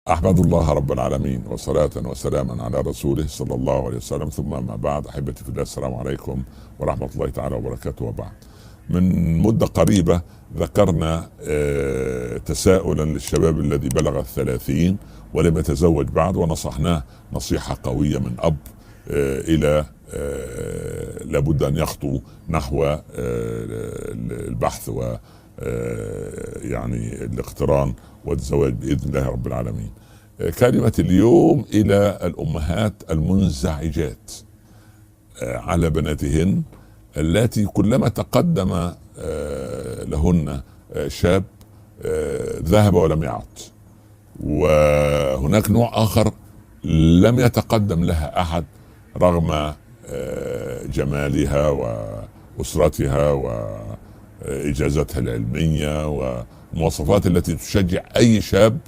أحمد الله رب العالمين وصلاة وسلاما على رسوله صلى الله عليه وسلم، ثم ما بعد. أحبتي في الله، السلام عليكم ورحمة الله تعالى وبركاته. وبعد، من مدة قريبة ذكرنا تساؤلا للشباب الذي بلغ 30 ولم يتزوج بعد، ونصحناه نصيحة قوية من أب إلى لابد أن يخطو نحو البحث و يعني الاقتران والزواج بإذن الله رب العالمين. كلمة اليوم إلى الأمهات المنزعجات على بناتهن التي كلما تقدم لهن شاب ذهب ولم يعد، وهناك نوع آخر لم يتقدم لها أحد رغم جمالها وأسرتها وإجازتها العلمية والمواصفات التي تشجع أي شاب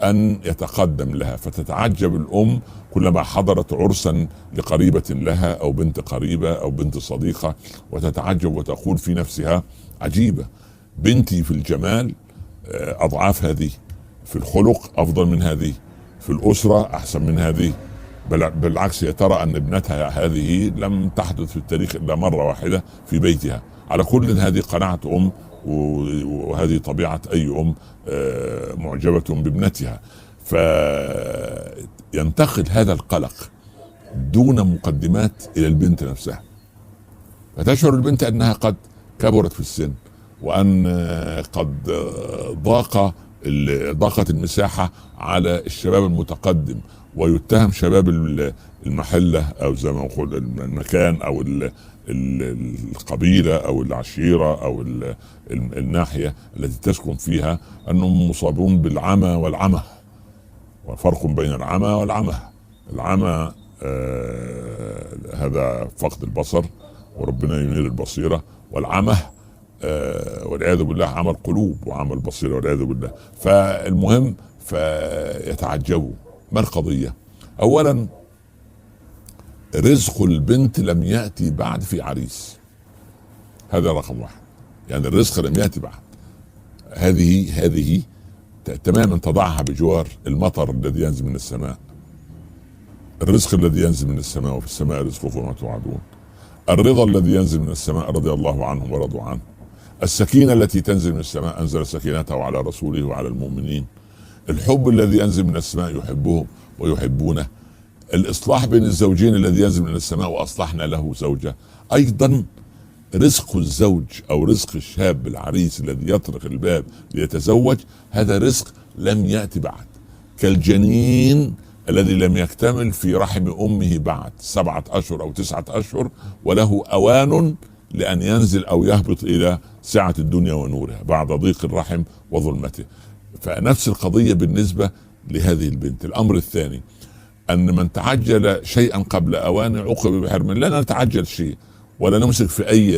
أن يتقدم لها. فتتعجب الأم كلما حضرت عرسا لقريبة لها أو بنت قريبة أو بنت صديقة، وتتعجب وتقول في نفسها: عجيبة، بنتي في الجمال أضعاف هذه، في الخلق أفضل من هذه، في الأسرة أحسن من هذه، بالعكس هي ترى أن ابنتها هذه لم تحدث في التاريخ إلا مرة واحدة في بيتها. على كل هذه قناعة أم، وهذه طبيعة أي أم معجبة بابنتها. فينتقل هذا القلق دون مقدمات إلى البنت نفسها، فتشعر البنت أنها قد كبرت في السن، وأن قد ضاقت المساحة على الشباب المتقدم، ويتهم شباب المحلة أو زي ما نقول المكان أو القبيلة أو العشيرة أو الناحية التي تسكن فيها أنهم مصابون بالعمى والعمى. وفرق بين العمى والعمى: العمى هذا فقد البصر وربنا ينير البصيرة، والعمى والعياذ بالله عمى القلوب وعمى البصيرة والعياذ بالله. فالمهم فيتعجبوا ما القضية. أولا، رزق البنت لم يأتي بعد في عريس، هذا رقم واحد. يعني الرزق لم يأتي بعد، هذه تماما تضعها بجوار المطر الذي ينزل من السماء، الرزق الذي ينزل من السماء، وفي السماء رزقكم وما توعدون، الرضا الذي ينزل من السماء رضي الله عنهم ورضوا عنه، السكينة التي تنزل من السماء أنزل سكينته على رسوله وعلى المؤمنين، الحب الذي ينزل من السماء يحبهم ويحبونه، الإصلاح بين الزوجين الذي ينزل من السماء وأصلحنا له زوجة. أيضا رزق الزوج أو رزق الشاب العريس الذي يطرق الباب ليتزوج، هذا رزق لم يأتي بعد، كالجنين الذي لم يكتمل في رحم أمه بعد 7 أشهر أو 9 أشهر، وله أوان لأن ينزل أو يهبط إلى سعة الدنيا ونورها بعد ضيق الرحم وظلمته. فنفس القضية بالنسبة لهذه البنت. الأمر الثاني، أن من تعجل شيئا قبل أوانه عوقب بحرم. لا نتعجل شيء ولا نمسك في أي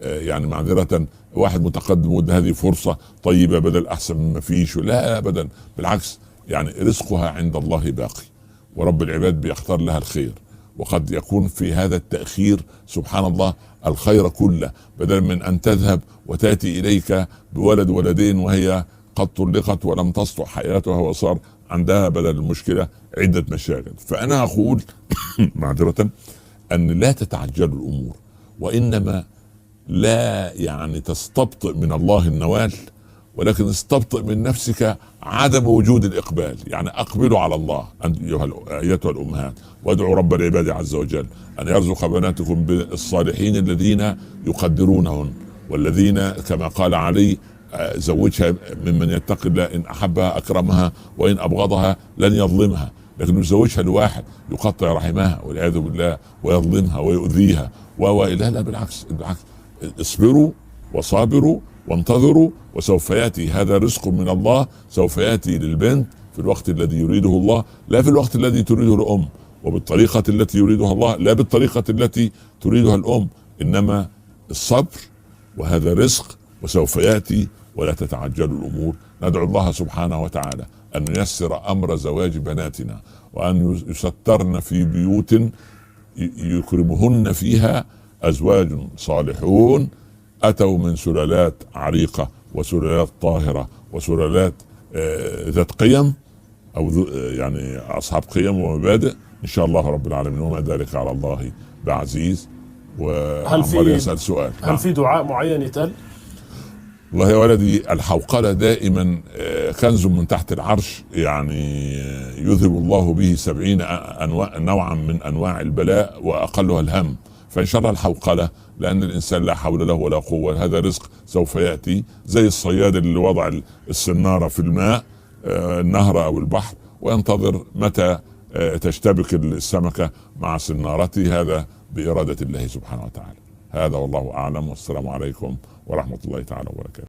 يعني معذرة واحد متقدم وده هذه فرصة طيبة بدل أحسن ما فيش، لا أبدا، بالعكس. يعني رزقها عند الله باقي، ورب العباد بيختار لها الخير، وقد يكون في هذا التأخير سبحان الله الخير كله، بدل من أن تذهب وتأتي إليك بولد ولدين وهي قد طلقت ولم تصلح حياتها وصار عندها بدل المشكلة عدة مشاغل. فأنا أقول معذرة أن لا تتعجلوا الأمور، وإنما لا يعني تستبطئ من الله النوال، ولكن استبطئ من نفسك عدم وجود الإقبال. يعني أقبلوا على الله أيتها الأمهات، وادعوا رب العباد عز وجل أن يرزق بناتكم بالصالحين الذين يقدرونهن، والذين كما قال علي: زوجها ممن يتقي الله، إن أحبها أكرمها وإن أبغضها لن يظلمها. لكن يزوجها لواحد يقطع رحمها والعياذ بالله ويظلمها ويؤذيها لا بالعكس، اصبروا وصابروا وانتظروا، وسوف يأتي هذا رزق من الله، سوف يأتي للبنت في الوقت الذي يريده الله، لا في الوقت الذي تريده الأم، وبالطريقة التي يريدها الله، لا بالطريقة التي تريدها الأم. إنما الصبر، وهذا رزق وسوف يأتي، ولا تتعجلوا الأمور. ندعو الله سبحانه وتعالى أن ييسر أمر زواج بناتنا، وأن يسترن في بيوت يكرمهن فيها أزواج صالحون أتوا من سلالات عريقة وسلالات طاهرة وسلالات ذات قيم، او يعني اصحاب قيم ومبادئ ان شاء الله رب العالمين، وما ذلك على الله بعزيز. وعمر يسأل سؤال. هل في دعاء معين يتقال؟ والله يا ولدي، الحوقلة دائما كنز من تحت العرش، يعني يذهب الله به 70 نوعا من أنواع البلاء وأقلها الهم. فإن شاء الله الحوقلة، لأن الإنسان لا حول له ولا قوة، هذا رزق سوف يأتي زي الصياد اللي وضع السنارة في الماء، النهر أو البحر، وينتظر متى تشتبك السمكة مع سنارته. هذا بإرادة الله سبحانه وتعالى. هذا والله أعلم، والسلام عليكم ورحمة الله تعالى وبركاته.